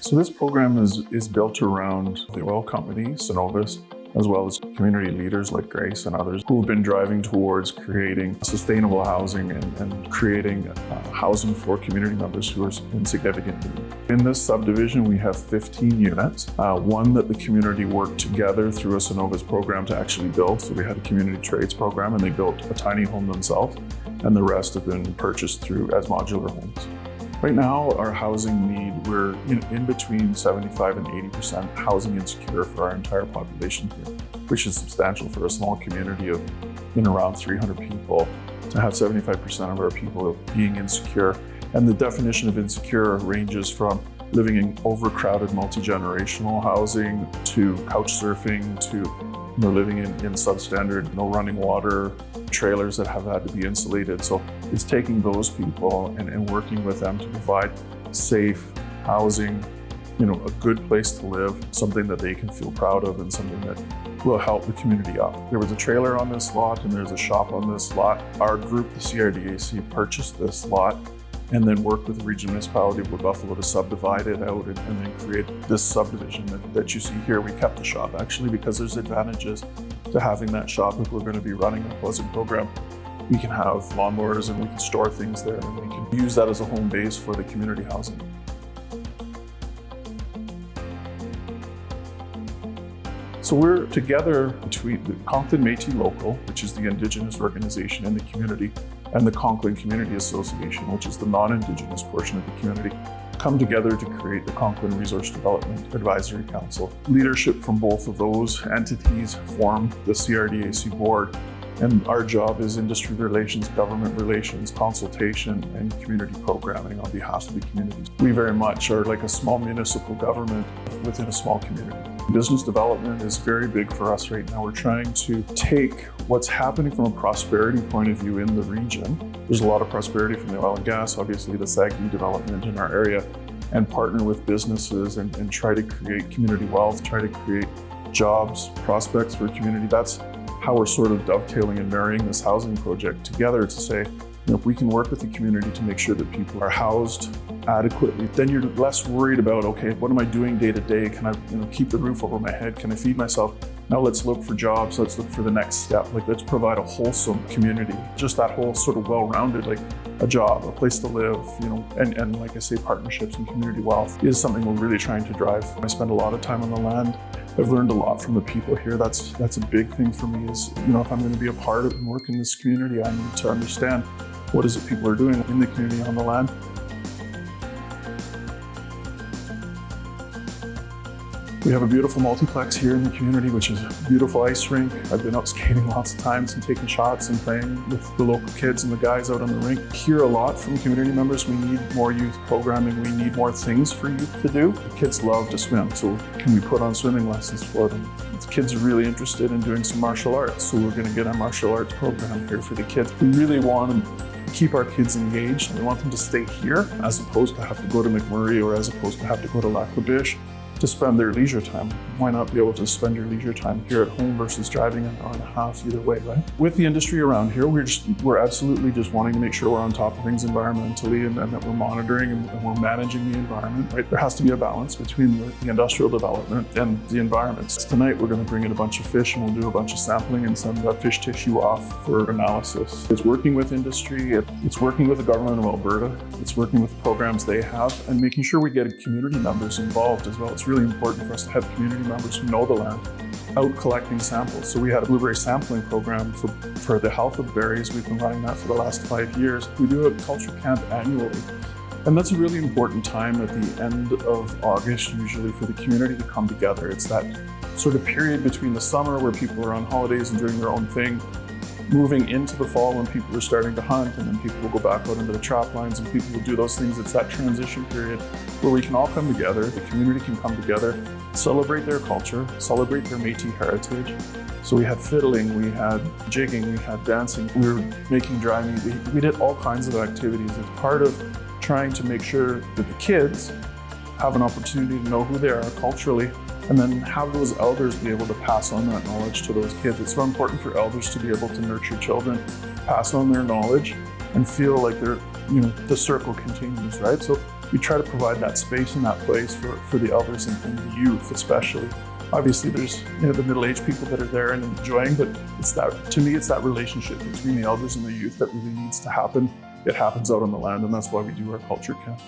So this program is built around the oil company, Cenovus, as well as community leaders like Grace and others who have been driving towards creating sustainable housing and creating housing for community members who are in significant need. In this subdivision, we have 15 units, one that the community worked together through a Cenovus program to actually build. So we had a community trades program and they built a tiny home themselves, and the rest have been purchased through as modular homes. Right now, our housing need, we're in between 75 and 80% housing insecure for our entire population here, which is substantial for a small community of around 300 people to have 75% of our people being insecure. And the definition of insecure ranges from living in overcrowded multi-generational housing to couch surfing to living in substandard, no running water trailers that have had to be insulated. So it's taking those people and working with them to provide safe housing, a good place to live, something that they can feel proud of and something that will help the community up. There was a trailer on this lot and there's a shop on this lot. Our group, the CRDAC, purchased this lot and then worked with the regional municipality of Buffalo to subdivide it out and then create this subdivision that you see here. We kept the shop actually because there's advantages to having that shop. If we're going to be running a housing program, we can have lawnmowers and we can store things there and we can use that as a home base for the community housing. So we're together between the Conklin Métis Local, which is the Indigenous organization in the community, and the Conklin Community Association, which is the non-Indigenous portion of the community, come together to create the Conklin Resource Development Advisory Council. Leadership from both of those entities form the CRDAC board, and our job is industry relations, government relations, consultation, and community programming on behalf of the communities. We very much are like a small municipal government within a small community. Business development is very big for us right now. We're trying to take what's happening from a prosperity point of view in the region. There's a lot of prosperity from the oil and gas, obviously the SAGD development in our area, and partner with businesses and try to create community wealth, try to create jobs, prospects for community. That's how we're sort of dovetailing and marrying this housing project together to say, if we can work with the community to make sure that people are housed adequately, then you're less worried about, okay, what am I doing day to day? Can I keep the roof over my head? Can I feed myself? Now let's look for jobs. Let's look for the next step. Let's provide a wholesome community. Just that whole sort of well-rounded, like a job, a place to live, and like I say, partnerships and community wealth is something we're really trying to drive. I spend a lot of time on the land. I've learned a lot from the people here. That's a big thing for me is, if I'm going to be a part of and work in this community, I need to understand what is it people are doing in the community on the land. We have a beautiful multiplex here in the community, which is a beautiful ice rink. I've been out skating lots of times and taking shots and playing with the local kids and the guys out on the rink. Hear a lot from community members. We need more youth programming. We need more things for youth to do. The kids love to swim, so can we put on swimming lessons for them? The kids are really interested in doing some martial arts, so we're going to get a martial arts program here for the kids. We really want to keep our kids engaged. We want them to stay here as opposed to have to go to McMurray or as opposed to have to go to Lac La Biche to spend their leisure time. Why not be able to spend your leisure time here at home versus driving an hour and a half either way, right? With the industry around here, we're absolutely just wanting to make sure we're on top of things environmentally and that we're monitoring and we're managing the environment, right? There has to be a balance between the industrial development and the environment. Tonight, we're going to bring in a bunch of fish and we'll do a bunch of sampling and send that fish tissue off for analysis. It's working with industry, it's working with the government of Alberta, it's working with the programs they have and making sure we get community members involved as well. It's really important for us to have community members who know the land out collecting samples. So we had a blueberry sampling program for the health of berries. We've been running that for the last 5 years. We do a culture camp annually. And that's a really important time at the end of August, usually for the community to come together. It's that sort of period between the summer where people are on holidays and doing their own thing, moving into the fall when people are starting to hunt and then people will go back out into the trap lines and people will do those things. It's that transition period where we can all come together, the community can come together, celebrate their culture, celebrate their Métis heritage. So we had fiddling, we had jigging, we had dancing, we were making dry meat. We did all kinds of activities as part of trying to make sure that the kids have an opportunity to know who they are culturally and then have those elders be able to pass on that knowledge to those kids. It's so important for elders to be able to nurture children, pass on their knowledge, and feel like they're, the circle continues, right? So we try to provide that space and that place for the elders and the youth especially. Obviously there's the middle-aged people that are there and enjoying, but to me it's that relationship between the elders and the youth that really needs to happen. It happens out on the land, and that's why we do our culture camp.